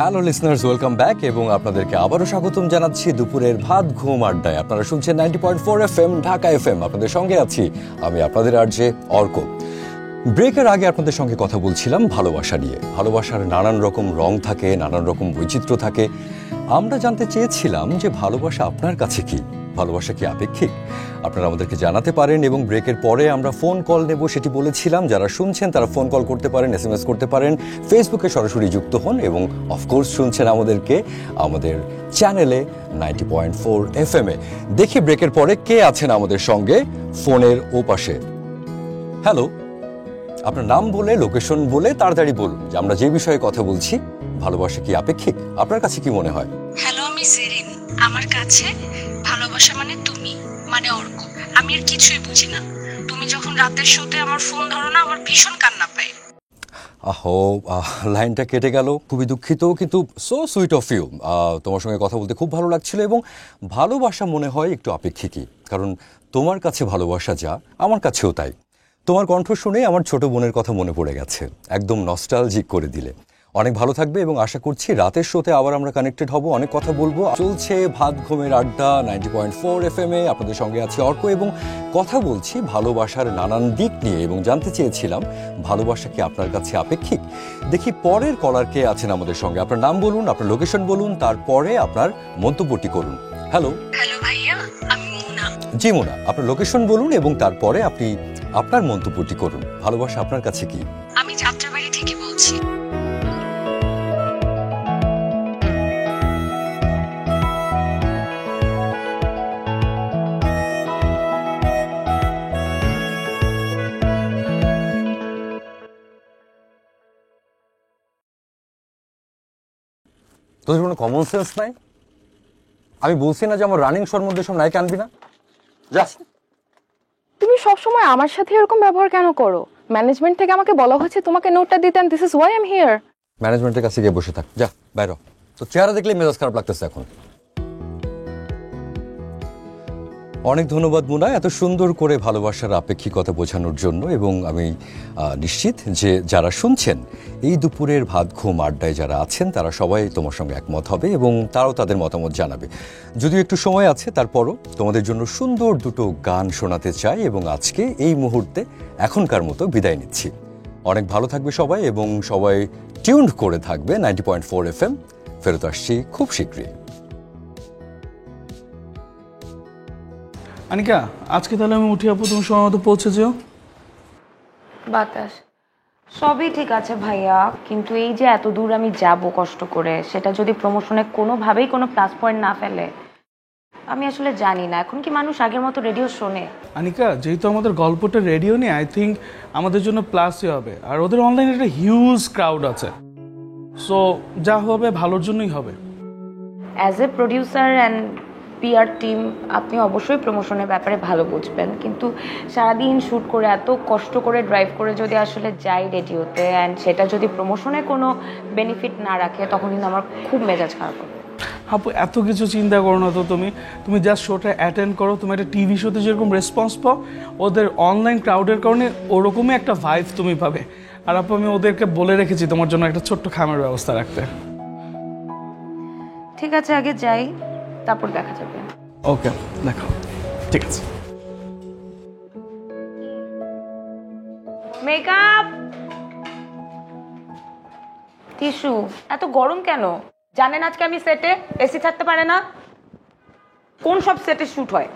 Hello listeners, welcome back এবং আপনাদেরকে আবারও স্বাগতম জানাচ্ছি দুপুরের ভাত ঘুম আড্ডায়। আপনারা শুনছেন 90.4 FM ঢাকা FM। আপনাদের সঙ্গে আছি আমি, আপনাদের আরজে অর্ক। ব্রেকের আগে আপনাদের সঙ্গে কথা বলছিলাম ভালোবাসা নিয়ে। ভালোবাসার নানান রকম রং থাকে, নানান রকম বৈচিত্র্য থাকে। আমরা জানতে চেয়েছিলাম যে ভালোবাসা আপনার কাছে কি, ভালোবাসা কি আপেক্ষিক? আপনারা আমাদেরকে জানাতে পারেন এবং ব্রেকের পরে আমরা ফোন কল নেব, সেটি বলেছিলাম। যারা শুনছেন তারা ফোন কল করতে পারেন, SMS করতে পারেন, ফেসবুকে সরাসরি যুক্ত হন এবং অফকোর্স শুনছেন আমাদেরকে আমাদের চ্যানেলে 90.4 FM এ। দেখি ব্রেকের পরে কে আছেন আমাদের সঙ্গে ফোনের ওপাশে। হ্যালো, আপনার নাম বলে, লোকেশন বলে তাড়াতাড়ি বলুন যে আমরা যে বিষয়ে কথা বলছি, ভালোবাসা কি আপেক্ষিক? আপনার কাছে কি মনে হয়? হ্যালো, আমি জেরিন। আমার কাছে ভালোবাসা মানে তুমি, মানে অর্ক। আমি আর কিছুই বুঝি না। তুমি যখন রাতের শোতে আমার ফোন ধরো না, আমার ভীষণ কান্না পায়। লাইনটা কেটে গেল, খুবই দুঃখিত, কিন্তু সো সুইট অফ ইউ। তোমার সঙ্গে কথা বলতে খুব ভালো লাগছিল এবং ভালোবাসা মনে হয় একটু আপেক্ষিকই, কারণ তোমার কাছে ভালোবাসা যা, আমার কাছেও তাই। তোমার কণ্ঠ শুনে আমার ছোট বোনের কথা মনে পড়ে গেছে, একদম নস্টালজিক করে দিলে। অনেক ভালো থাকবে এবং আশা করছি রাতের শোতে আবার আমরা কানেক্টেড হব, অনেক কথা বলবো। চলছে ভাত ঘুমের আড্ডা 90.4 FM এ। আপনাদের সঙ্গে আছে অর্ক এবং কথা বলছি ভালোবাসার নানান দিক নিয়ে এবং জানতে চেয়েছিলাম ভালোবাসা কি আপনার কাছে আপেক্ষিক। দেখি পরের কলার কে আছেন আমাদের সঙ্গে। আপনার নাম বলুন, আপনার লোকেশন বলুন, তারপরে আপনার মন্তব্যটি করুন। হ্যালো। হ্যালো ভাইয়া, আমি মুনা। জি মুনা, আপনার লোকেশন বলুন এবং তারপরে আপনি আপনার মন্তব্যটি করুন। ভালোবাসা আপনার কাছে কি? আমি যাত্রাবাড়ি থেকে বলছি। তোদের কোনো কমন সেন্স নাই? আমি বলছি না যে আমার রানিং শোর মধ্যে সব নায়িকা আনবি না? জাস্ট তুমি সবসময় আমার সাথে এরকম ব্যবহার কেন করো? ম্যানেজমেন্ট থেকে আমাকে বলা হয়েছে তোমাকে নোটটা দিতে, and this is why I am here. ম্যানেজমেন্টের কাছে গিয়ে বসে থাক, যা বাইরে। তো চেহারা দেখলেই মেজাজ খারাপ লাগতেছে এখন। অনেক ধন্যবাদ মুনা, এত সুন্দর করে ভালোবাসার আপেক্ষিকতা বোঝানোর জন্য। এবং আমি নিশ্চিত যে যারা শুনছেন এই দুপুরের ভাত ঘুম আড্ডায় যারা আছেন তারা সবাই তোমার সঙ্গে একমত হবে এবং তারাও তাদের মতামত জানাবে। যদিও একটু সময় আছে, তারপরও তোমাদের জন্য সুন্দর দুটো গান শোনাতে চাই এবং আজকে এই মুহূর্তে এখনকার মতো বিদায় নিচ্ছি। অনেক ভালো থাকবে সবাই এবং সবাই টিউনড করে থাকবে 90.4 FM। ফেরত আসছি খুব শীঘ্রই। আনিকা, আজকে তাহলে আমি উঠি আপু, তুমি সময় মতো পৌঁছে যেও। বাতাস, সবই ঠিক আছে ভাইয়া, কিন্তু এই যে এত দূর আমি যাব কষ্ট করে, সেটা যদি প্রমোশনে কোনোভাবেই কোনো প্লাস পয়েন্ট না ফেলে, আমি আসলে জানি না এখন কি মানুষ আগের মতো রেডিও শোনে। আনিকা, যেহেতু আমাদের গল্পটা রেডিও নিয়ে, আই থিঙ্ক আমাদের জন্য প্লাসই হবে। আর ওদের অনলাইনে একটা হিউজ ক্রাউড আছে, সো যা হবে ভালোর জন্যই হবে। As a producer and PR team, আপনি অবশ্যই প্রমোশনের ব্যাপারে ভালো বুঝবেন, কিন্তু সারাদিন শ্যুট করে এত কষ্ট করে ড্রাইভ করে যদি আসলে যাই রেডিওতে অ্যান্ড সেটা যদি প্রমোশনে কোনো বেনিফিট না রাখে, তখন কিন্তু আমার খুব মেজাজ খারাপ হবে। আপু, এত কিছু চিন্তা করো না তো। তুমি জাস্ট শোটা অ্যাটেন্ড করো। তুমি একটা টিভি শোতে যেরকম রেসপন্স পাও, ওদের অনলাইন ক্রাউডের কারণে ওরকমই একটা ভাইব তুমি পাবে। আর আপু, আমি ওদেরকে বলে রেখেছি তোমার জন্য একটা ছোট্ট খামের ব্যবস্থা রাখতে। ঠিক আছে, আগে যাই, তারপর দেখা যাবে। ওকে, দেখো, ঠিক আছে। Makeup, tissue. এত গরম কেন? জানেন আজকে আমি সেটে, এসি থাকতে পারে না। কোন সব সেটে শুট হয়?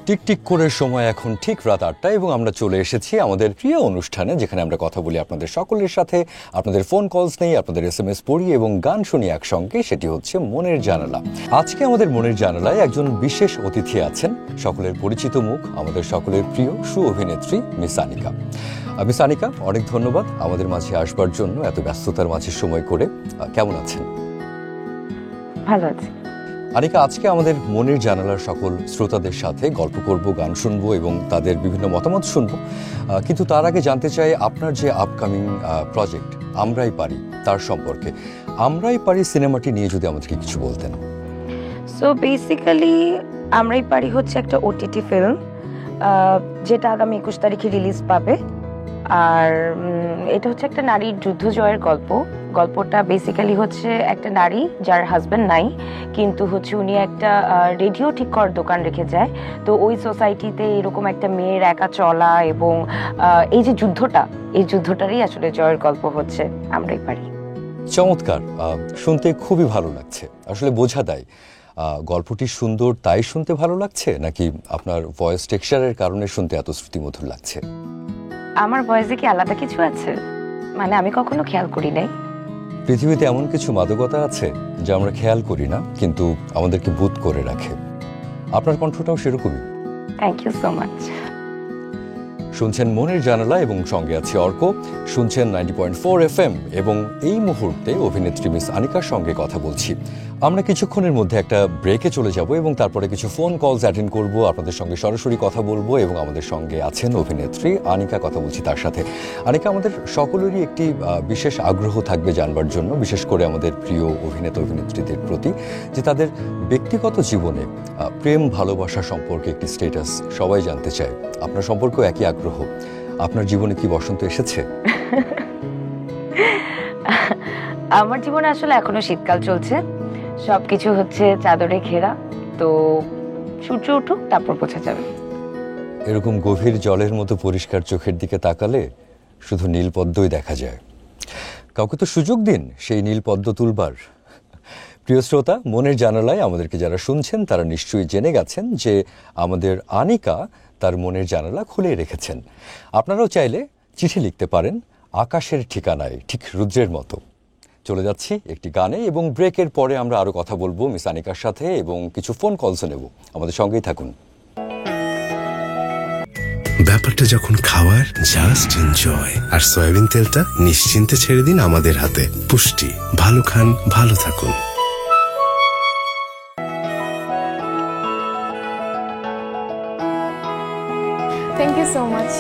টিকটিক করে সময় এখন ঠিক রাত 8টা এবং আমরা চলে এসেছি আমাদের প্রিয় অনুষ্ঠানে, যেখানে আমরা কথা বলি আপনাদের সকলের সাথে, আপনাদের ফোন কলস নেই, আপনাদের SMS পড়ি এবং গান শুনি একসঙ্গে। সেটি হচ্ছে মনের জানালা। আজকে আমাদের মনের জানালায় একজন বিশেষ অতিথি আছেন, সকলের পরিচিত মুখ, আমাদের সকলের প্রিয় সু অভিনেত্রী মিস আনিকা। মিস আনিকা, অনেক ধন্যবাদ আমাদের মাঝে আসবার জন্য, এত ব্যস্ততার মাঝে সময় করে। কেমন আছেন? ভালো আছি। আনিকা, আজকে আমাদের মনের জানালার সকল শ্রোতাদের সাথে গল্প করব, গান শুনবো এবং তাদের বিভিন্ন মতামত শুনবো, কিন্তু তার আগে জানতে চাই আপনার যে আপকামিং প্রজেক্ট আমরাই পারি তার সম্পর্কে। আমরাই পারি সিনেমাটি নিয়ে যদি আমাদেরকে কিছু বলতেন। সো বেসিক্যালি আমরাই পারি হচ্ছে একটা ওটিটি ফিল্ম, যেটা আগামী 21 তারিখে রিলিজ পাবে। আর এটা হচ্ছে একটা নারীর যুদ্ধ জয়ের গল্প। গল্পটা বেসিক্যালি হচ্ছে একটা নারী যার হাজব্যান্ড নাই, কিন্তু হচ্ছে উনি একটা রেডিও ঠিক করার দোকান রেখে যায়। তো ওই সোসাইটিতে এরকম একটা মেয়ের একা চলা এবং এই যে যুদ্ধটা, এই যুদ্ধটারই আসলে জয়ের গল্প হচ্ছে আমরাই পারি। চমৎকার, শুনতে খুবই ভালো লাগছে। আসলে বোঝা দেয় গল্পটি সুন্দর তাই শুনতে ভালো লাগছে, নাকি আপনার ভয়েস টেক্সচারের কারণে শুনতে এত শ্রুতিমধুর লাগছে? আমার ভয়েসে কি আলাদা কিছু আছে? মানে আমি কখনো খেয়াল করি নাই। পৃথিবীতে এমন কিছু মাদকতা আছে যা আমরা খেয়াল করি না, কিন্তু আমাদেরকে বুধ করে রাখে। আপনার কণ্ঠটাও সেরকমই। Thank you so much. শুনছেন মনের জানালা এবং সঙ্গে আছে অর্ক। শুনছেন 90.4 FM এবং এই মুহূর্তে অভিনেত্রী মিস আনিকার সঙ্গে কথা বলছি। আমরা কিছুক্ষণের মধ্যে একটা ব্রেকে চলে যাব এবং তারপরে কিছু ফোন কলস অ্যাটেন্ড করব, আপনাদের সঙ্গে সরাসরি কথা বলবো এবং আমাদের সঙ্গে আছেন অভিনেত্রী আনিকা, কথা বলছি তার সাথে। আনিকা, আমাদের সকলেরই একটি বিশেষ আগ্রহ থাকবে জানবার জন্য, বিশেষ করে আমাদের প্রিয় অভিনেতা অভিনেত্রীদের প্রতি, যে তাদের ব্যক্তিগত জীবনে প্রেম ভালোবাসা সম্পর্কে একটি স্ট্যাটাস সবাই জানতে চায়। আপনার সম্পর্কেও একই আগ্রহ। আপনার জীবনে কি বসন্ত এসেছে? আমার জীবনে আসলে এখনো শীতকাল চলছে, সবকিছু হচ্ছে চাদরে ঘেরা। তো সূর্য উঠুক, তারপর বোঝা যাবে। এরকম গভীর জলের মতো পরিষ্কার চোখের দিকে তাকালে শুধু নীলপদ্মই দেখা যায়। কাউকে তো সুযোগ দিন সেই নীলপদ্ম তুলবার। প্রিয় শ্রোতা, মনের জানালায় আমাদেরকে যারা শুনছেন তারা নিশ্চয়ই জেনে গেছেন যে আমাদের আনিকা তার মনের জানালা খুলে রেখেছেন। আপনারাও চাইলে চিঠি লিখতে পারেন আকাশের ঠিকানায়, ঠিক রুদ্রের মতো। চলে যাচ্ছি একটি গানে এবং ব্রেকের পরে আমরা আরো কথা বলবো মিস আনিকার সাথে এবং কিছু ফোন কলসও নেব। আমাদের সঙ্গেই থাকুন। ব্যাপারটা যখন খাওয়ার, জাস্ট এনজয়। আর সয়াবিন তেলটা নিশ্চিন্তে ছেড়ে দিন আমাদের হাতে। পুষ্টি, ভালো খান, ভালো থাকুন। Thank you so much.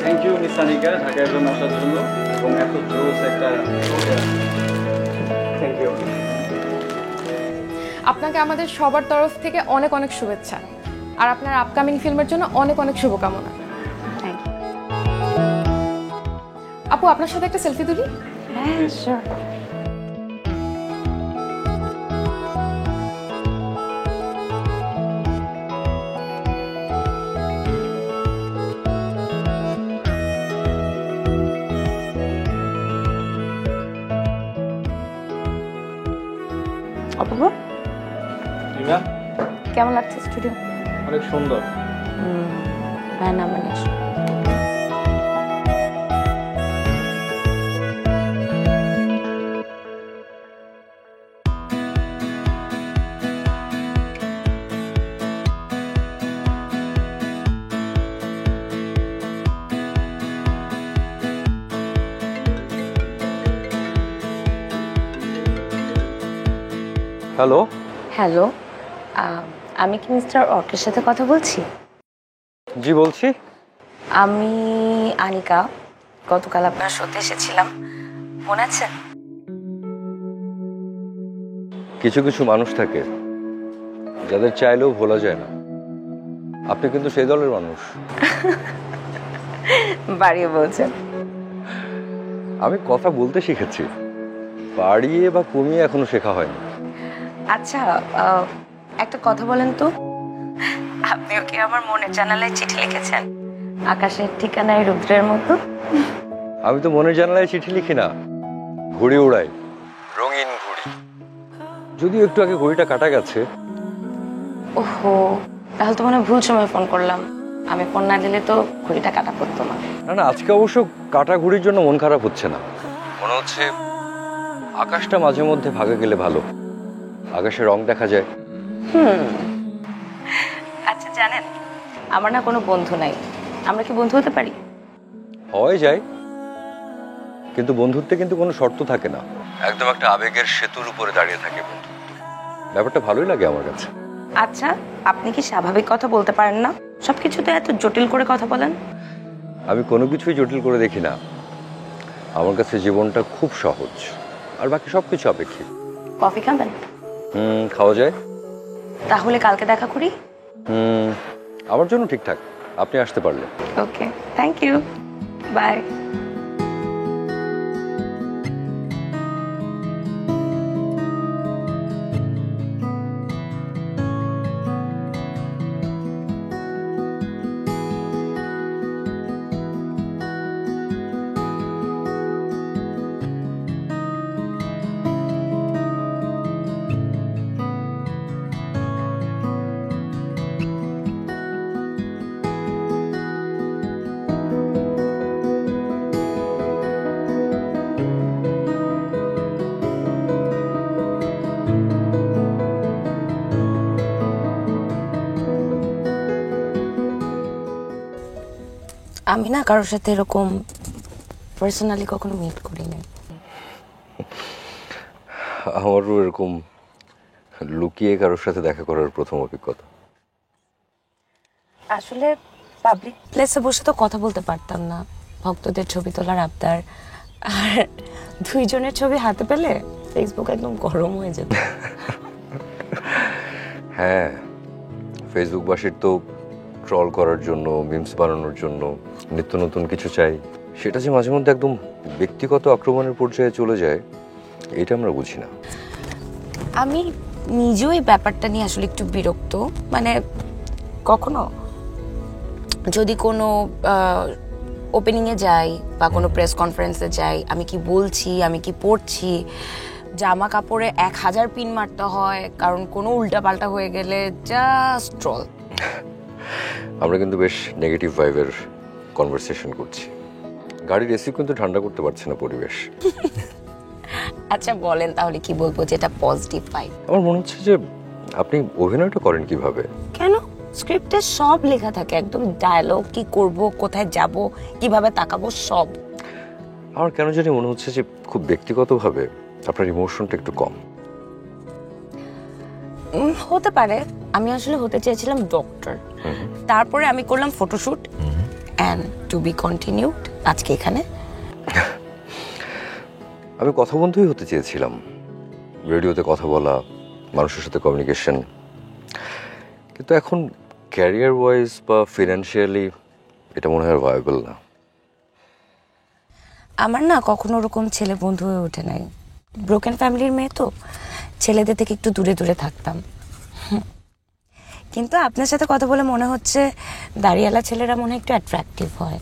Thank you miss Anika ঢাকায় জন্য আসার জন্য এবং এত জোস একটা থ্যাংক ইউ। আপনাকে আমাদের সবার তরফ থেকে অনেক অনেক শুভেচ্ছা, আর আপনার আপকামিং ফিল্মের জন্য অনেক অনেক শুভকামনা। Thank you. আপু, আপনার সাথে একটা সেলফি তুলি? হ্যাঁ, শিওর। অপূর্ব, কেমন লাগছে স্টুডিও? অনেক সুন্দর। হ্যাঁ, না মানে হ্যালো। হ্যালো, আমি কি মিস্টার অর্কের সাথে কথা বলছি? জি, বলছি। আমি আনিকা, গতকাল আপনার শোতে এসেছিলাম, মনে আছে? কিছু কিছু মানুষ থাকে যাদের চাইলেও ভোলা যায় না। আপনি কিন্তু সেই দলের মানুষ। বাড়িয়ে বলছেন। আমি কথা বলতে শিখেছি, বাড়িয়ে বা কমিয়ে এখনো শেখা হয়নি। আচ্ছা, একটা কথা বলেন তো, আপনিও কি আমার মনের জানালায় চিঠি লিখেছেন আকাশের ঠিকানায় রুদ্রের মতো? আমি তো মনের জানালায় চিঠি লিখি না, ঘুড়ি উড়াই, রঙিন ঘুড়ি। যদিও একটু আগে ঘড়িটা কাটা গেছে। ওহো, তাহলে তো মনে হয় ভুল সময় ফোন করলাম। আমি ফোন না দিলে তো ঘড়িটা কাটা পড়তো না। না না, আজকে অবশ্য কাটা ঘুড়ির জন্য মন খারাপ হচ্ছে না। মনে হচ্ছে আকাশটা মাঝে মধ্যে ভাগে গেলে ভালো, আকাশে রং দেখা যায়। আচ্ছা জানেন, আমার না কোনো বন্ধু নাই, আমরা কি বন্ধু হতে পারি? হওয়াই যায়, কিন্তু বন্ধুত্বে কিন্তু কোনো শর্ত থাকে না, একদম একটা আবেগের সেতুর উপরে দাঁড়িয়ে থাকে বন্ধুত্ব। ব্যাপারটা ভালোই লাগে আমার কাছে। আচ্ছা, আপনি কি স্বাভাবিক কথা বলতে পারেন না? সবকিছুতে এত জটিল করে কথা বলেন। আমি কোনো কিছুই জটিল করে দেখি না। আমার কাছে জীবনটা খুব সহজ, আর বাকি সবকিছু আপেক্ষিক। কফি খাবেন? খাওয়া যায়। তাহলে কালকে দেখা করি। আমার জন্য ঠিকঠাক, আপনি আসতে পারলে। ওকে, থ্যাংক ইউ, বাই। আমি না কারোর সাথে এরকম পার্সোনালি কখনো মিট করিনি। আমারও এরকম লুকিয়ে কারোর সাথে দেখা করার প্রথম অভিজ্ঞতা। আসলে পাবলিক প্লেসে বসে তো কথা বলতে পারতাম না, ভক্তদের ছবি তোলার আবদার, আর দুইজনের ছবি হাতে পেলে ফেসবুক একদম গরম হয়ে যেত। হ্যাঁ, ফেসবুকবাসীর তো ট্রল করার জন্য, মিমস বানানোর জন্য নিত্য নতুন কিছু চাই। সেটা যে মাঝে মধ্যে একদম ব্যক্তিগত আক্রমণের পর্যায়ে চলে যায়, এটা আমরা বুঝি না। আমি নিজেও এই ব্যাপারটা নিয়ে আসলে একটু বিরক্ত। মানে কখনো যদি কোনো ওপেনিংয়ে যাই বা কোনো প্রেস কনফারেন্সে যাই, আমি কি বলছি, আমি কি পড়ছি, জামা কাপড়ে 1000 পিন মারতে হয়, কারণ কোনো উল্টাপাল্টা হয়ে গেলে জাস্ট ট্রল। আমরা কিন্তু বেশ নেগেটিভ ভাইবের কনভারসেশন করছি। গাড়ির এসি কিন্তু ঠান্ডা করতে পারছে না পরিবেশ। আচ্ছা বলেন তাহলে কি বলবো যেটা পজিটিভ ভাইব? আমার মনে হচ্ছে যে আপনি অভিনয়টা করেন কিভাবে? কেন? স্ক্রিপ্টে সব লেখা থাকে, একদম ডায়লগ, কি করব, কোথায় যাব, কিভাবে তাকাবো, সব। আমার কেন জানি মনে হচ্ছে যে খুব ব্যক্তিগতভাবে আপনার ইমোশনটা একটু কম। হতে পারে। আমি আসলে হতে চেয়েছিলাম ডক্টর, তারপরে আমি করলাম photoshoot, and to be continued আজকে এখানে। আমি কথা বন্ধুই হতে চেয়েছিলাম, রেডিওতে কথা বলা, মানুষের সাথে কমিউনিকেশন, কিন্তু এখন ক্যারিয়ার ওয়াইজ বা ফিনান্সিয়ালি এটা মনে হয় ভায়াবল না। আমার না কখনো ওরকম ছেলে বন্ধু হয়ে ওঠে নাই। ব্রোকেন ফ্যামিলির মেয়ে তো, ছেলেদের থেকে একটু দূরে দূরে থাকতাম। কিন্তু আপনার সাথে কথা বলে মনে হচ্ছে দাড়িওয়ালা ছেলেরা মনে হয় একটু অ্যাট্রাকটিভ হয়।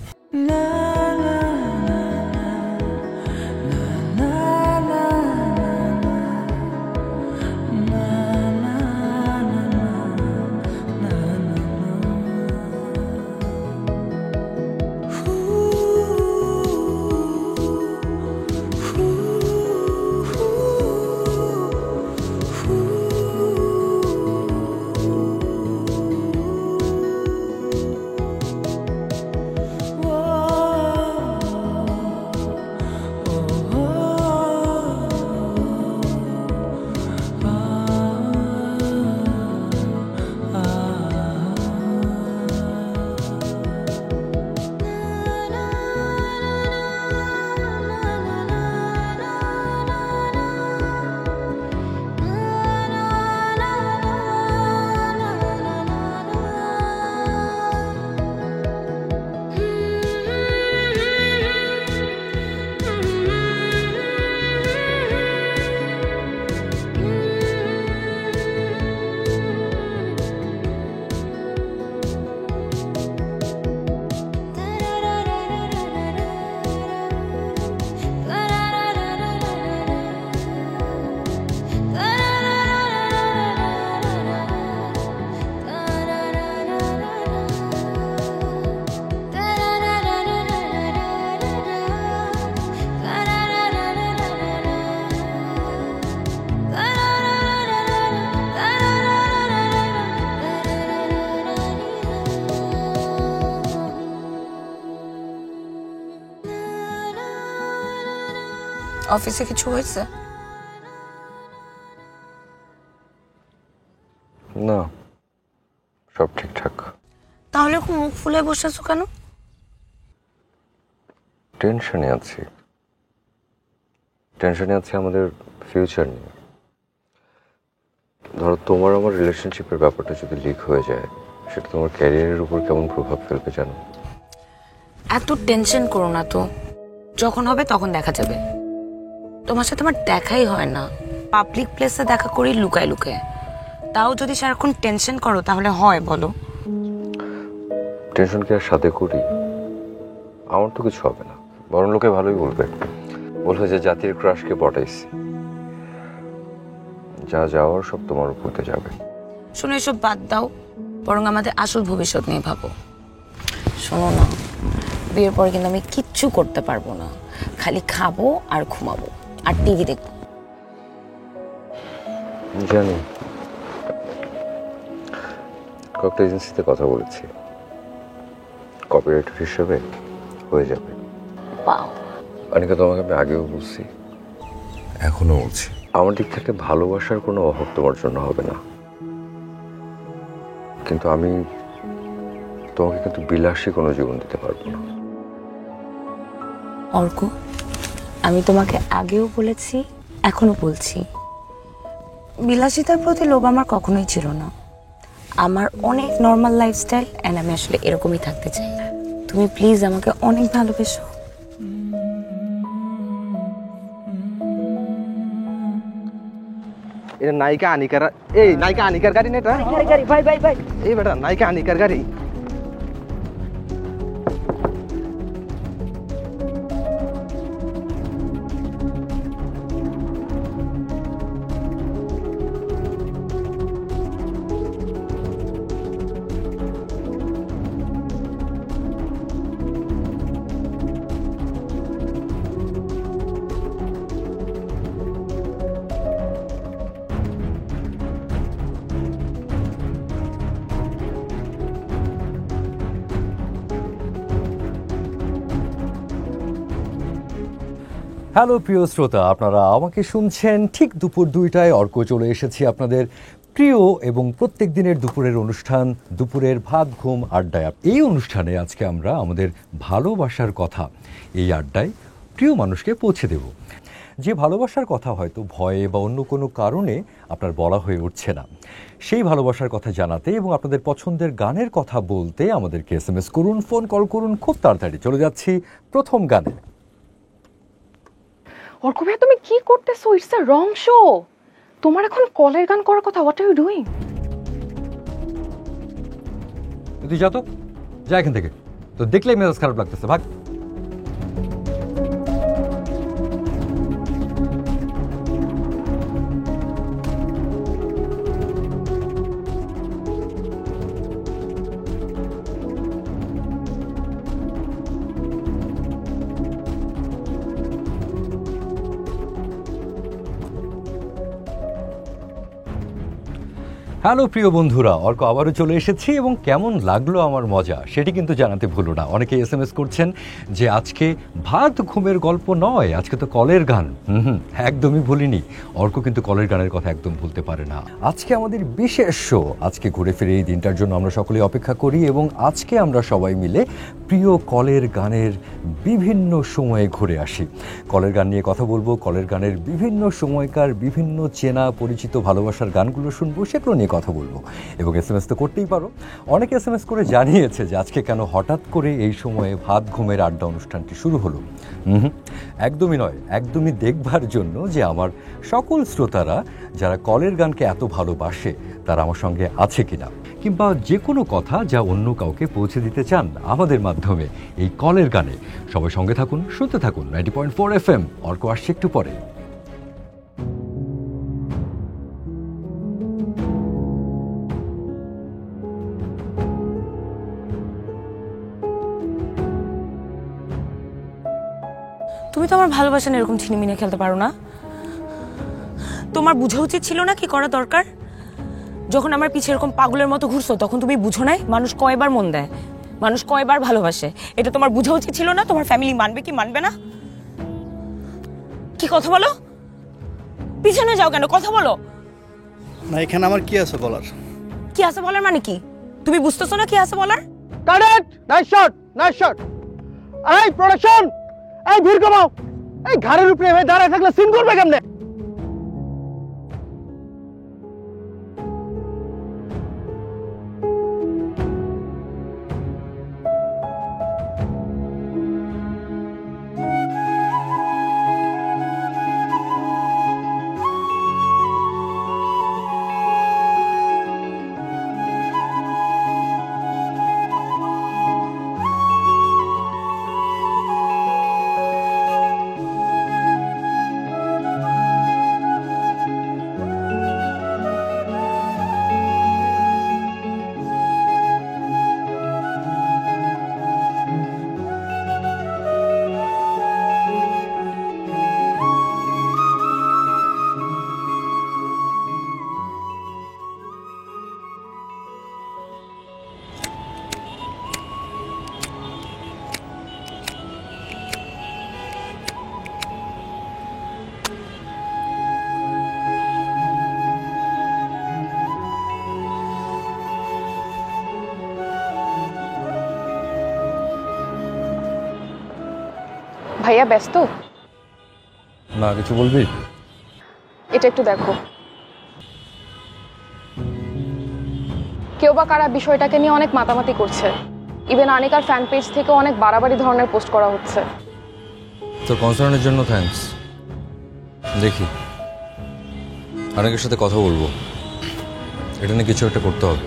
অফিসে কিছু হয়েছে? না, সব ঠিকঠাক। তাহলে খুব মুখ ফুলে বসে আছো কেন? টেনশনে আছি আমাদের ফিউচার নিয়ে। ধরো তোমার আমার রিলেশনশিপের ব্যাপারটা যদি লিক হয়ে যায়, সেটা তোমার ক্যারিয়ারের উপর কেমন প্রভাব ফেলবে জানো? এত টেনশন করো না তো, যখন হবে তখন দেখা যাবে। তোমার সাথে আমার দেখাই হয় না, পাবলিক প্লেসে দেখা করি লুকায় লুকায়। তাও যদি সারাক্ষণ টেনশন করো তাহলে হয় বলো? টেনশন কি আর সাথে করি? আমার তো কিছু হবে না, বরং লোকে ভালোই বলবে যে জাতির ক্রাশকে পটাইছি। যা যাওয়ার সব তোমার উপরতে যাবে। শোনো, এসব বাদ দাও, বরং আমাদের আসল ভবিষ্যৎ নিয়ে ভাবো। শোনো না, বিয়ের পরে কিন্তু আমি কিচ্ছু করতে পারবো না, খালি খাবো আর ঘুমাবো আর টিভি দেখবো। জানি, কয়েকটা এজেন্সিতে কথা বলেছি, কপিরাইটার হিসেবে হয়ে যাবে। পাও অনেকে তোমাকে আমি আগেও বলছি, এখনো বলছি, আমার দিক থেকে ভালোবাসার কোনো অভাব তোমার জন্য হবে না। কিন্তু আমি তোমাকে কিন্তু বিলাসী কোনো জীবন দিতে পারবো না। অর্ক, আমি তোমাকে আগেও বলেছি, এখনো বলছি, বিলাসিতার প্রতি লোভ আমার কখনোই ছিল না। আমার অনেক নর্মাল লাইফস্টাইল, এন্ড আমি আসলে এরকমই থাকতে চাই। তুমি প্লিজ আমাকে অনেক ভালোবেসো। এটা নায়িকা আনিকার, এই নায়িকা আনিকার গাড়ি না এটা? গাড়ি ভাই ভাই ভাই, এই বেটা নায়িকা আনিকার গাড়ি। হ্যালো প্রিয় শ্রোতা, আপনারা আমাকে শুনছেন ঠিক দুপুর 2টায়। অর্ক চলে এসেছি আপনাদের প্রিয় এবং প্রত্যেক দিনের দুপুরের অনুষ্ঠান দুপুরের ভাত ঘুম আড্ডায়। এই অনুষ্ঠানে আজকে আমরা আমাদের ভালোবাসার কথা এই আড্ডায় প্রিয় মানুষকে পৌঁছে দেব। যে ভালোবাসার কথা হয়তো ভয়ে বা অন্য কোনো কারণে আপনার বলা হয়ে উঠছে না, সেই ভালোবাসার কথা জানাতে এবং আপনাদের পছন্দের গানের কথা বলতে আমাদেরকে SMS করুন, ফোন কল করুন। খুব তাড়াতাড়ি চলে যাচ্ছি প্রথম গানে। অর্ক ভাইয়া, তুমি কি করতেছো? It's a wrong show. তোমার এখন কলের গান করার কথা। What are you doing? তুই যা, তো যা এখান থেকে, তো দেখলেই মেজাজ খারাপ লাগতেছে, ভাগ। হ্যালো প্রিয় বন্ধুরা, অর্ক আবারও চলে এসেছি এবং কেমন লাগলো আমার মজা সেটি কিন্তু জানাতে ভুলো না। অনেকে SMS করছেন যে আজকে ভাত ঘুমের গল্প নয়, আজকে তো কলের গান। একদমই ভুলিনি, অর্ক কিন্তু কলের গানের কথা একদম ভুলতে পারে না। আজকে আমাদের বিশেষ শো, আজকে ঘুরে ফিরে এই দিনটার জন্য আমরা সকলে অপেক্ষা করি এবং আজকে আমরা সবাই মিলে প্রিয় কলের গানের বিভিন্ন সময়ে ঘুরে আসি। কলের গান নিয়ে কথা বলবো, কলের গানের বিভিন্ন সময়কার বিভিন্ন চেনা পরিচিত ভালোবাসার গানগুলো শুনবো, সেগুলো নিয়ে কথা বলবো এবং SMS তো করতেই পারো। অনেকে SMS করে জানিয়েছে যে আজকে কেন হঠাৎ করে এই সময়ে ভাত ঘুমের আড্ডা অনুষ্ঠানটি শুরু হলো। একদমই নয়, একদমই দেখবার জন্য যে আমার সকল শ্রোতারা যারা কলের গানকে এত ভালোবাসে তারা আমার সঙ্গে আছে কিনা, কিংবা যে কোনো কথা যা অন্য কাউকে পৌঁছে দিতে চান আমাদের মাধ্যমে এই কলের গানে। সবাই সঙ্গে থাকুন, শুনতে থাকুন 90.4 FM। অর্ক আসছে একটু পরে। তুমি তো আমার ভালোবাসা নিয়ে এরকম ছিনিমিনি খেলতে পারো না। তোমার বোঝা উচিত ছিল না কি করা দরকার? যখন আমার পিছে এরকম পাগলের মতো ঘুরছো তখন তুমি বুঝো নাই মানুষ কয়বার মন দেয়, মানুষ কয়বার ভালোবাসে। এটা তোমার বোঝা উচিত ছিল না? তোমার ফ্যামিলি মানবে কি মানবে না? কি কথা বলো? পিছনে যাও কেন? কথা বলো। না, এখানে আমার কি আছে বলার? কি আছে বলার মানে কি? তুমি বুঝতেছো না কি আছে বলার? Correct, nice shot, nice shot. এই প্রোডাকশন, এই ভিড় কমাও। এই ঘাড়ের উপরে এভাবে দাঁড়ায় থাকলে সিন করবে কেমনে? ভাইয়া ব্যস্ত? না, কিছু বলবি? এটা একটু দেখো। কেউ বা কারা বিষয়টাকে নিয়ে অনেক মাতামাতি করছে। ইভেন আনিকার ফ্যান পেজ থেকে অনেক বাড়াবাড়ি ধরনের পোস্ট করা হচ্ছে। তোর কনসার্নের জন্য থ্যাঙ্কস। দেখি অনেকের সাথে কথা বলবো, এটা নিয়ে কিছু একটা করতে হবে।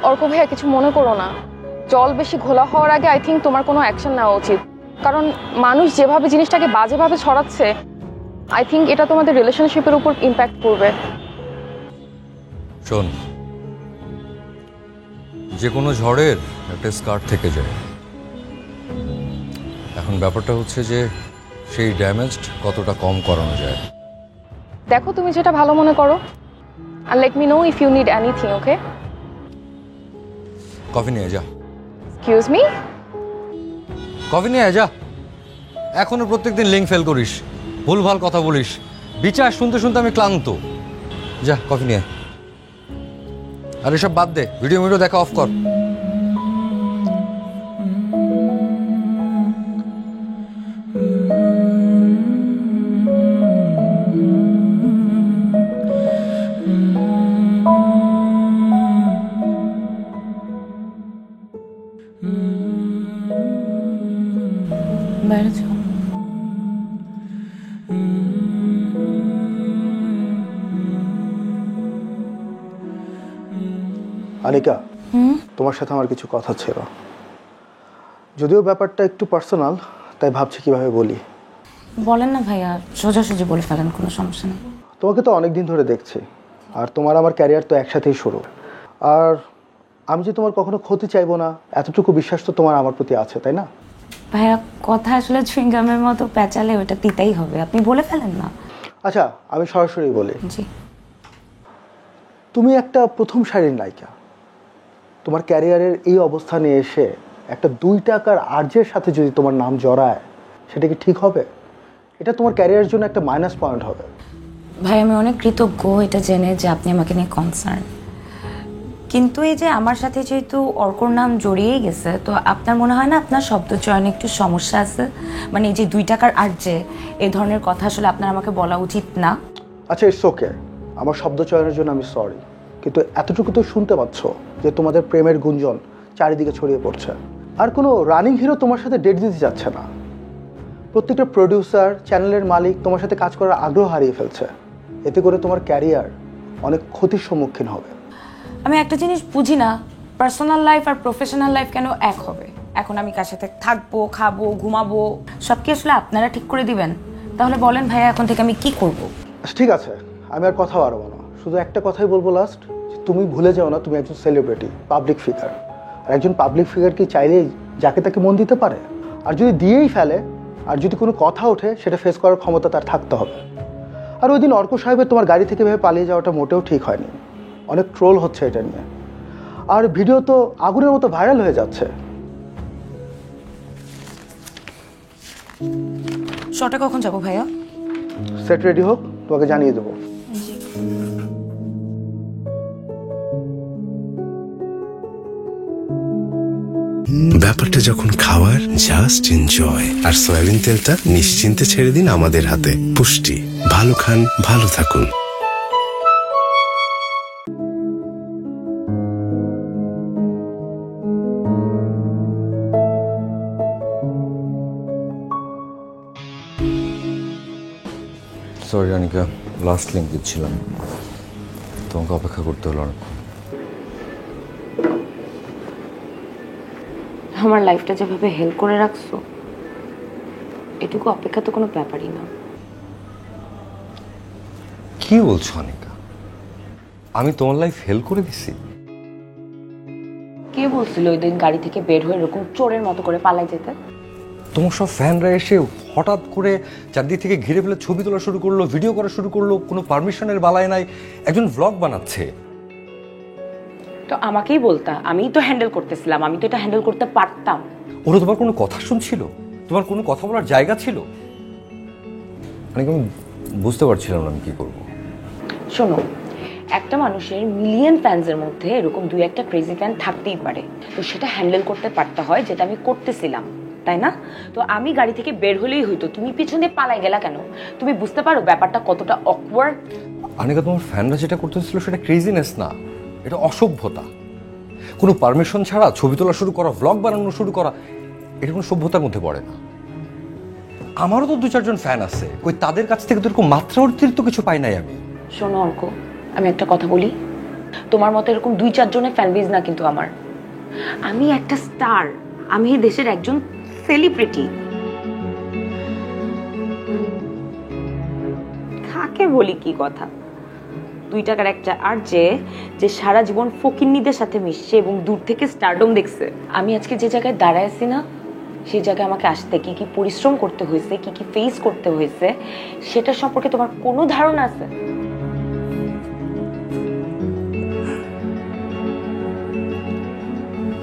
অর্ক ভাইয়া কিছু মনে করো না, জল বেশি ঘোলা হওয়ার আগে আই থিঙ্ক তোমার কোনো অ্যাকশন নেওয়া উচিত। কারণ মানুষ যেভাবে জিনিসটাকে বাজেভাবে ছড়াচ্ছে, আই থিঙ্ক এটা তোমাদের রিলেশনশিপের উপর ইম্প্যাক্ট করবে। শোন, যে কোনো ঝড়ের একটা স্কার থেকে যায়। এখন ব্যাপারটা হচ্ছে যে সেই ড্যামেজড কতটা কম করানো যায়। দেখো তুমি যেটা ভালো মনে করো, আর let me know if you need anything, okay? Coffee নিয়ে যা। Excuse me? কফি নিয়ে যা। এখনো প্রত্যেকদিন লিঙ্ক ফেল করিস, ভুলভাল কথা বলিস, বিচার শুনতে শুনতে আমি ক্লান্ত। যা কফি নিয়ে। আর এসব বাদ দে, ভিডিও দেখা অফ কর। বাইরে যাও। আনিকা, তোমার সাথে আমার কিছু কথা ছিল। যদিও ব্যাপারটা একটু পার্সোনাল, তাই ভাবছি কিভাবে বলি। বলেন না ভাইয়া, সোজাসুজি বলে ফেলেন, কোনো সমস্যা নেই। তোমাকে তো অনেক দিন ধরে দেখছি, আর তোমার আমার ক্যারিয়ার তো একসাথেই শুরু। আর আমি যে তোমার কখনো ক্ষতি চাইবো না, এতটুকু বিশ্বাস তো তোমার আমার প্রতি আছে, তাই না? ভাইয়া কথা আসলে চুইংগামের মতো পেঁচালে ওটা দিতেই হবে, আপনি বলে ফেলেন না। আচ্ছা, আমি সরাসরি বলি। জি। তুমি একটা প্রথম সারির নায়িকা, তোমার ক্যারিয়ারের এই অবস্থানে এসে একটা 2 টাকার আর্জের সাথে যদি তোমার নাম জড়ায়, সেটা কি ঠিক হবে? এটা তোমার ক্যারিয়ারের জন্য একটা মাইনাস পয়েন্ট হবে। ভাই আমি অনেক কৃতজ্ঞ এটা জেনে যে আপনি আমাকে নিয়ে কনসার্ন, কিন্তু এই যে আমার সাথে যেহেতু অর্কর নাম জড়িয়েই গেছে, তো আপনার মনে হয় না আপনার শব্দ চয়নে একটু সমস্যা আছে? মানে এই যে 2 টাকার আর্জে এই ধরনের কথা আসলে আপনার আমাকে বলা উচিত না। আচ্ছা, ইটস ওকে, আমার শব্দ চয়নের জন্য আমি সরি, কিন্তু এতটুকু তো শুনতে পাচ্ছ যে তোমাদের প্রেমের গুঞ্জন চারিদিকে ছড়িয়ে পড়ছে, আর কোনো রানিং হিরো তোমার সাথে ডেট দিতে যাচ্ছে না। প্রত্যেকটা প্রডিউসার, চ্যানেলের মালিক তোমার সাথে কাজ করার আগ্রহ হারিয়ে ফেলছে। এতে করে তোমার ক্যারিয়ার অনেক ক্ষতির সম্মুখীন হবে। আমি একটা জিনিস বুঝি না, পার্সোনাল লাইফ আর প্রফেশনাল লাইফ কেন এক হবে? এখন আমি কার সাথে থাকবো, খাবো, ঘুমাবো সব কি আসলে আপনারা ঠিক করে দিবেন? তাহলে বলেন ভাইয়া, এখন থেকে আমি কি করব? ঠিক আছে, আমি আর কথা বাড়াবো না, শুধু একটা কথাই বলবো লাস্ট, তুমি ভুলে যাও না তুমি একজন সেলিব্রিটি, পাবলিক ফিগার। আর একজন পাবলিক ফিগার কি চাইলেই যাকে তাকে মন দিতে পারে? আর যদি দিয়েই ফেলে, আর যদি কোনো কথা ওঠে, সেটা ফেস করার ক্ষমতা তার থাকতে হবে। আর ওই দিন অর্ক সাহেবের তোমার গাড়ি থেকে ভেবে পালিয়ে যাওয়াটা মোটেও ঠিক হয়নি। অনেক ট্রোল হচ্ছে এটা নিয়ে, আর ভিডিও তো আগুনের মতো ভাইরাল হয়ে যাচ্ছে। শর্টে কখন যাবো ভাইয়া? সেট রেডি হোক, তোমাকে জানিয়ে দেবো। ব্যাপারটা যখন খাওয়ার, জাস্ট এনজয়। আর সয়াবিন তেলটা নিশ্চিন্তে ছেড়ে দিন আমাদের হাতে। পুষ্টি, ভালো খান, ভালো থাকুন। সরি অনিকা, লাস্ট লিঙ্ক দিচ্ছিলাম, তোমাকে অপেক্ষা করতে হলো অনেক। আমার লাইফটা যেভাবে হেল্প করে রাখছো, এটুকু অপেক্ষা তো কোনো ব্যাপারই না। কি বলছো অনিকা? আমি তোমার লাইফ হেল্প করে দিছি? কে বলছিল ওই দিন গাড়ি থেকে বের হয়ে এরকম চোরের মতো করে পালাই যেতে? তোমার সব ফ্যানরা এসে হঠাৎ করে চারদিক থেকে ঘিরে ফেলে ছবি তোলা শুরু করলো, ভিডিও করা শুরু করলো, কোনো পারমিশনের বালায় নাই, একজন ভ্লগ বানাচ্ছে। তো আমাকেই বলতা, আমিই তো হ্যান্ডেল করতেছিলাম, আমি তো এটা হ্যান্ডেল করতে পারতাম। ওরা তোমার কোনো কথা শুনছিল? তোমার কোনো কথা বলার জায়গা ছিল? মানে আমি বুঝতে পারছিলাম না আমি কি করবো। শোনো, একটা মানুষের মিলিয়ন ফ্যান্সের মধ্যে এরকম দুই একটা ক্রেজি ফ্যান থাকতেই পারে, তো সেটা হ্যান্ডেল করতে পারতে হয়, যেটা আমি করতেছিলাম, তাই না? তো আমি গাড়ি থেকে বের হলেই হইতো, তুমি পিছনে পালাই গেলা কেন? তুমি বুঝতে পারো ব্যাপারটা কতটা অকওয়ার্ড? অনিকা, তোমার ফ্যানরা যেটা করতেছিল সেটা ক্রেজিনেস না, এটা অসভ্যতা। কোনো পারমিশন ছাড়া ছবি তোলা শুরু করা, ভ্লগ বানানো শুরু করা, এটা কোনো সভ্যতার মধ্যে পড়ে না। আমারও তো 2-4 জন ফ্যান আছে, ওই তাদের কাছ থেকে তো এরকম মাত্রা অতিরিক্ত কিছু পাই নাই আমি। শোনো অর্ক, আমি একটা কথা বলি, তোমার মতো এরকম 2-4 জনের ফ্যান বেজ না কিন্তু আমার। আমি একটা স্টার, আমি এই দেশের একজন সেলিব্রিটি। কাকে বলি কি কথা? 2 টাকার একটা আর যে সারা জীবন ফকিন্নিদের সাথে মিশছে এবং দূর থেকে স্টারডম দেখছে। আমি আজকে যে জায়গায় দাঁড়ায় আছি না, সেই জায়গায় আমাকে আসতে কি কি পরিশ্রম করতে হয়েছে, কি কি ফেস করতে হয়েছে, সেটা সম্পর্কে তোমার কোনো ধারণা আছে?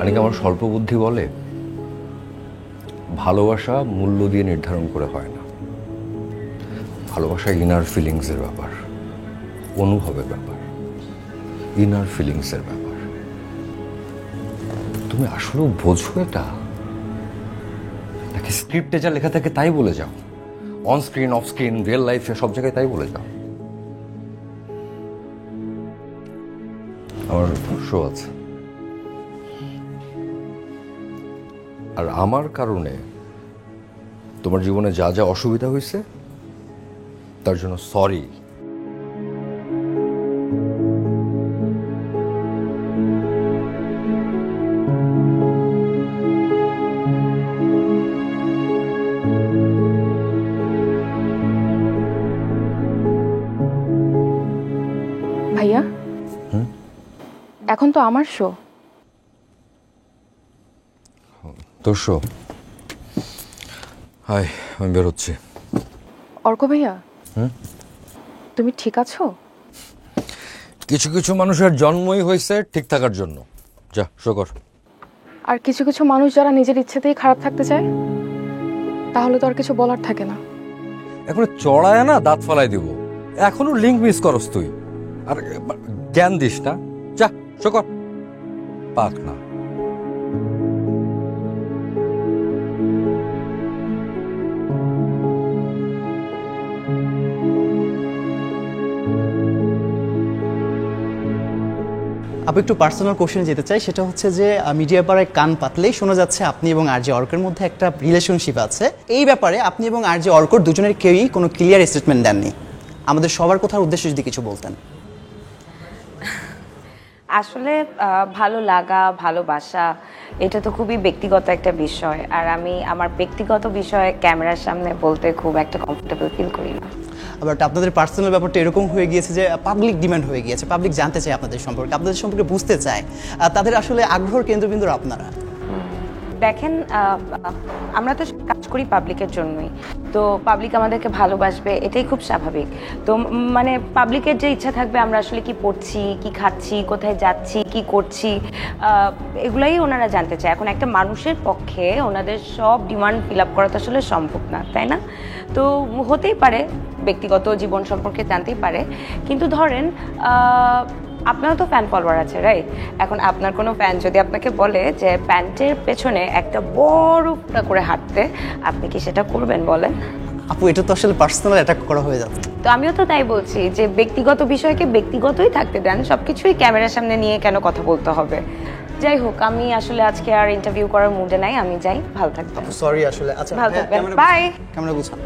অনেকে আমার স্বল্প বুদ্ধি বলে, ভালোবাসা মূল্য দিয়ে নির্ধারণ করে হয় না। ভালোবাসা ইনার ফিলিংসের ব্যাপার, অনুভবের ব্যাপার, ইনার ফিলিংসের ব্যাপার। তুমি আসলেও বোঝো এটা? নাকি স্ক্রিপ্টে যা লেখা থাকে তাই বলে যাও? On screen, off screen, real লাইফে সব জায়গায় তাই বলে যাও? আমার শো আছে, আর আমার কারণে তোমার জীবনে যা যা অসুবিধা হয়েছে তার জন্য সরি। ভাইয়া, এখন তো আমার শো। তোর শো? হাই, আমি বেরোচ্ছি। অর্ক ভাইয়া, তুমি ঠিক আছো? কিছু কিছু মানুষের জন্মই হয়েছে ঠিক থাকার জন্য। যা শো কর। আর কিছু কিছু মানুষ যারা নিজের ইচ্ছেতেই খারাপ থাকতে চায়, তাহলে তো আর কিছু বলার থাকে না। এখন চড়ায় না দাঁত ফলাই দিব। এখনো লিঙ্ক মিস করস তুই, আর জ্ঞান দিস না। যা শো কর। পাক না। আপনি একটু পার্সোনাল কোশ্চেনে যেতে চাই, সেটা হচ্ছে যে মিডিয়া পাড়ায় কান পাতলেই শোনা যাচ্ছে আপনি এবং আরজে অর্কের মধ্যে একটা রিলেশনশিপ আছে। এই ব্যাপারে আপনি এবং আরজে অর্ক দুজনের কেউই কোনো ক্লিয়ার স্টেটমেন্ট দেননি। আমাদের সবার কথার উদ্দেশ্যে যদি কিছু বলতেন। আসলে ভালো লাগা, ভালোবাসা, এটা তো খুবই ব্যক্তিগত একটা বিষয়, আর আমি আমার ব্যক্তিগত বিষয়ে ক্যামেরার সামনে বলতে খুব একটা কমফোর্টেবল ফিল করি না। বাট আপনাদের পার্সোনাল ব্যাপারটা এরকম হয়ে গিয়েছে যে পাবলিক ডিমান্ড হয়ে গিয়েছে, পাবলিক জানতে চায় আপনাদের সম্পর্কে বুঝতে চায়, তাদের আসলে আগ্রহের কেন্দ্রবিন্দু আপনারা। দেখেন আমরা তো কাজ করি পাবলিকের জন্যই, তো পাবলিক আমাদেরকে ভালোবাসবে এটাই খুব স্বাভাবিক। তো মানে পাবলিকের যে ইচ্ছা থাকবে আমরা আসলে কি পড়ছি, কি খাচ্ছি, কোথায় যাচ্ছি, কি করছি, এগুলাই ওনারা জানতে চায়। এখন একটা মানুষের পক্ষে ওনাদের সব ডিমান্ড ফিল আপ করা তো আসলে সম্ভব না, তাই না? তো হতেই পারে ব্যক্তিগত জীবন সম্পর্কে জানতেই পারে, কিন্তু ধরেন আপনারও তো ফ্যান ফলোয়ার আছে, রাইট? এখন আপনার কোনো ফ্যান যদি আপনাকে বলে যে প্যান্টের পেছনে একটা বড় ফুটা করে হাঁটতে, আপনি কি সেটা করবেন বলেন? আপু এটা তো আসলে পার্সোনাল অ্যাটাক করা হয়ে যাচ্ছে। তো আমিও তো তাই বলছি যে ব্যক্তিগত বিষয়কে ব্যক্তিগতই থাকতে দেন, সবকিছুই ক্যামেরার সামনে নিয়ে কেন কথা বলতে হবে? যাই হোক, আমি আসলে আজকে আর ইন্টারভিউ করার মুডে নাই, আমি যাই। ভালো থাকবেন। সরি আসলে। আচ্ছা ভালো থাকবেন, বাই। ক্যামেরা গুছান।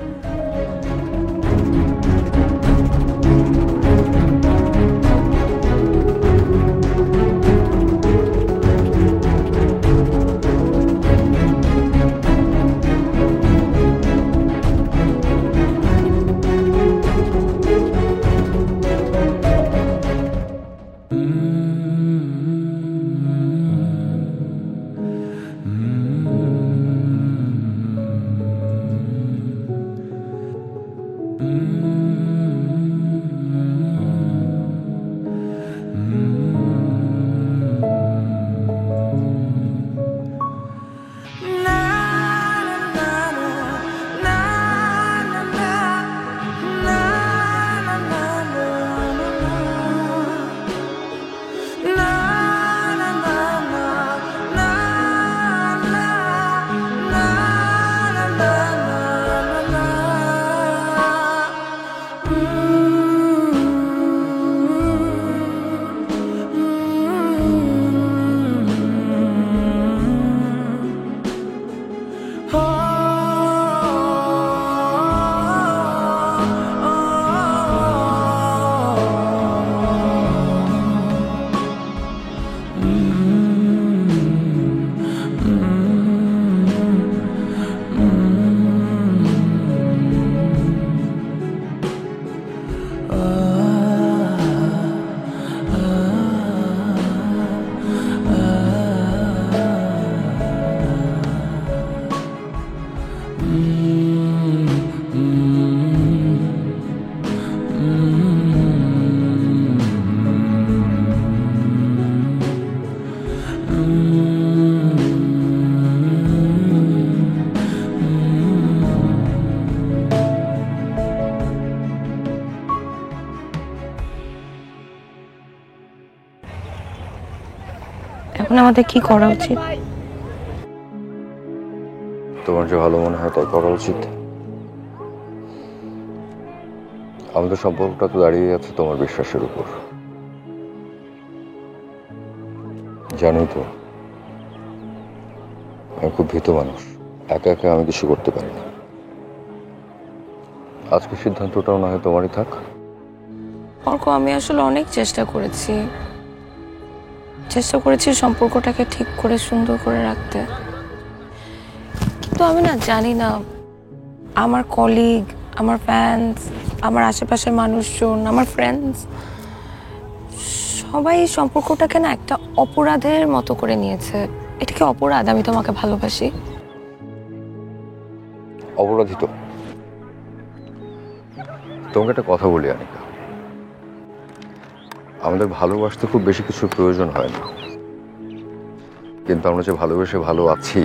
এখন আমাদের কি করা উচিত? তোমার যে ভালো মনে হয় তাই করা উচিত। আমাদের সম্পর্কটা তো দাঁড়িয়ে আছে তোমার বিশ্বাসের উপর। জানোই তো আমি খুব ভীত মানুষ, একা একা আমি কিছু করতে পারি না। আজকে সিদ্ধান্তটাও না হয় তোমারই থাক। অর্ক, আমি আসলে অনেক চেষ্টা করেছি সম্পর্কটাকে ঠিক করে সুন্দর করে রাখতে, কিন্তু আমি না জানি না আমার কলিগ, আমার ফ্যান্স, আমার আশেপাশের মানুষজন, আমার ফ্রেন্ডস সবাই এই সম্পর্কটাকে না একটা অপরাধের মতো করে নিয়েছে। এটা কি অপরাধ আমি তোমাকে ভালোবাসি? অপরাধী তো। তোমাকে একটা কথা বলি আনিকা, আমাদের ভালোবাসতে খুব বেশি কিছু প্রয়োজন হয় না, কিন্তু আমরা যে ভালোবেসে ভালো আছি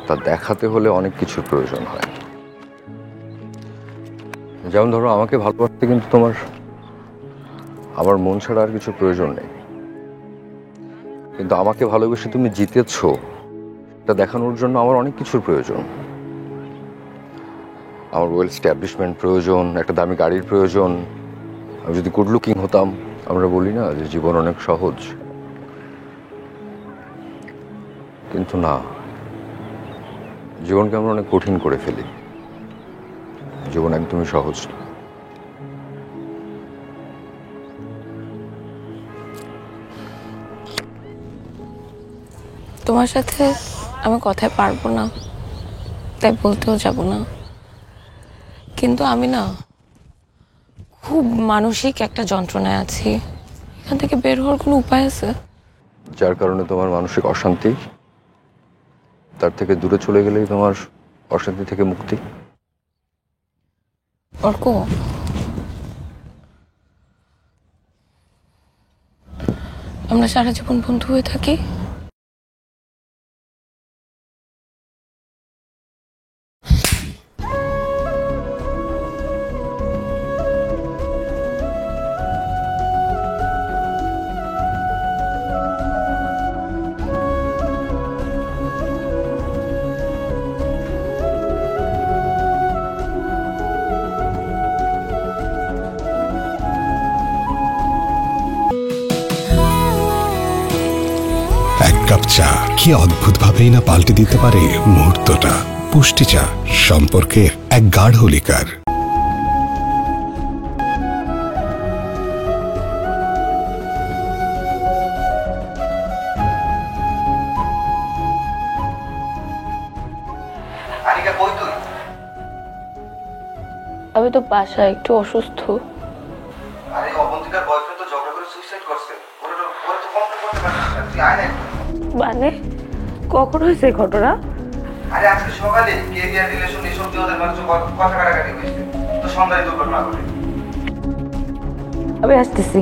তা দেখাতে হলে অনেক কিছুর প্রয়োজন হয়। যেমন ধরো, আমাকে ভালোবাসতে কিন্তু তোমার আমার মন ছাড়া আর কিছু প্রয়োজন নেই, কিন্তু আমাকে ভালোবেসে তুমি জিতেছো এটা দেখানোর জন্য আমার অনেক কিছুর প্রয়োজন। আমার ওয়েল এস্টাবলিশমেন্ট প্রয়োজন, একটা দামি গাড়ির প্রয়োজন। আমি যদি গুড লুকিং হতাম, আমরা বলি না যে জীবন অনেক সহজ, কিন্তু না, জীবনকে আমরা অনেক কঠিন করে ফেলি। জীবন একদমই সহজ না। তোমার সাথে আমি কথায় পারবো না, তাই বলতেও যাব না, কিন্তু আমি না খুব মানসিক একটা যন্ত্রণায় আছি। এখান থেকে বের হওয়ার কোনো উপায় আছে? যার কারণে তোমার মানসিক অশান্তি, তার থেকে দূরে চলে গেলেই তোমার অশান্তি থেকে মুক্তি। অর্ক, আমরা সারা জীবন বন্ধু হয়ে থাকি। এক কাপ চা কি অদ্ভুত ভাবেই না পাল্টে দিতে পারে মুহূর্তটা। পুষ্টি চা, সম্পর্কের এক গাঢ় লিকার। আমি তো বাসায় একটু অসুস্থ। আরে অবন্তিকার বয়ফ্রেন্ড তো ঝগড়া করে সুইসাইড করছে। ওরে তো কমপ্লেন করতে পারছিস না, তুই আয় না। মানে কখন হয়েছে ঘটনা? আরে আজকে সকালে কেরিয়ার রিলেশন এসব দিয়ে ওদের মাঝে কথা কাটাকাটি হয়েছে, তো সন্ধ্যায় দুর্ঘটনা ঘটে। আমি আসতেছি।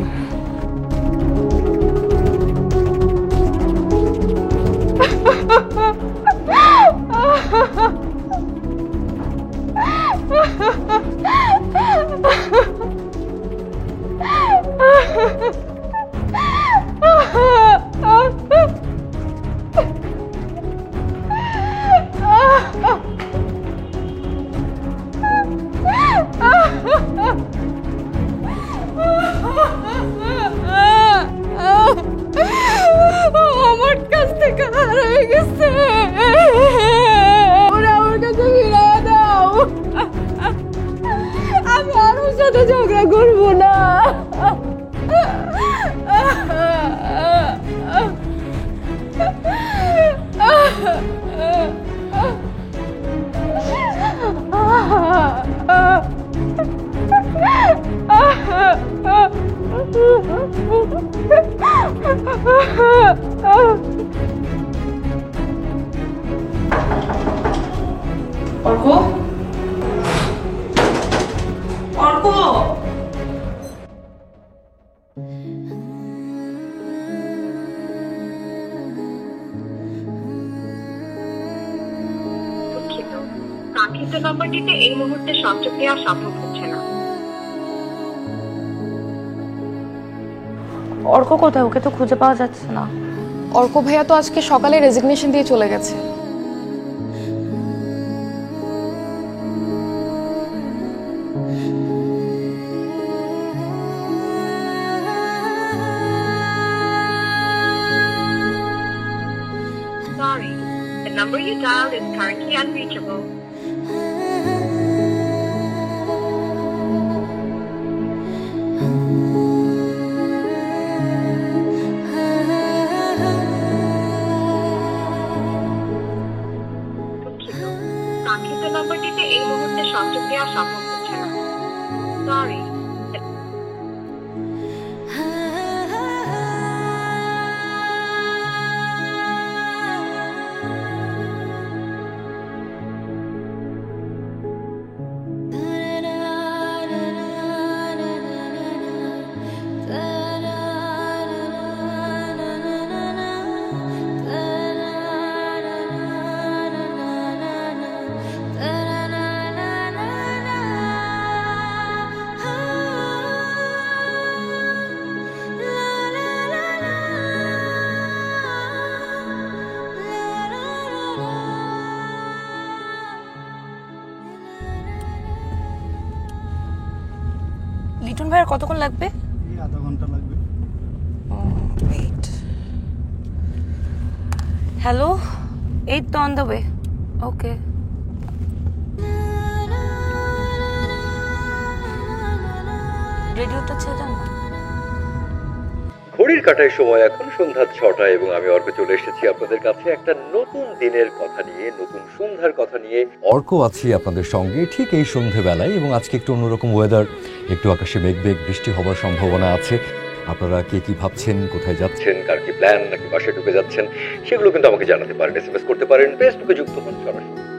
আমার কাছ থেকে হারিয়ে গেছে, ওরা আমার কাছে ফিরিয়ে দাও। আমি আর ওর সাথে ঝগড়া করবো না। অর্ক, অর্ক, কাঙ্ক্ষিত নম্বরটিতে এই মুহূর্তে সংযোগ দেওয়া সম্ভব হচ্ছে না। অর্ক কোথায়? ওকে তো খুঁজে পাওয়া যাচ্ছে না। অর্ক ভাইয়া তো আজকে সকালে রেজিগনেশন দিয়ে চলে গেছে। Sorry, the number you dialed is currently unreachable. কাঙ্ক্ষিত নম্বরটিতে এই মুহূর্তে সংযোগ দেওয়া সম্ভব হচ্ছে না। Sorry. লিটন ভাইয়ের কতক্ষণ লাগবে? আধা ঘন্টা লাগবে। হ্যালো, এই তো অন দ্য ওয়ে। ওকে। রেডিওটা ছেড়ে দেন না। ঘড়ির কাঁটায় সময় এখন সন্ধ্যা 6টা এবং আমি অর্ক চলে এসেছি আপনাদের কাছে একটা নতুন দিনের কথা নিয়ে, নতুন সন্ধ্যার কথা নিয়ে। অর্ক আছি আপনাদের সঙ্গে ঠিক এই সন্ধ্যেবেলায় এবং আজকে একটু অন্যরকম ওয়েদার, একটু আকাশে মেঘ বৃষ্টি হবার সম্ভাবনা আছে। আপনারা কে কি ভাবছেন, কোথায় যাচ্ছেন, কার কি প্ল্যান, নাকি বাসায় ঢুকে যাচ্ছেন, সেগুলো কিন্তু আমাকে জানাতে পারেন, SMS করতে পারেন, ফেসবুকে যুক্ত হন সরাসরি।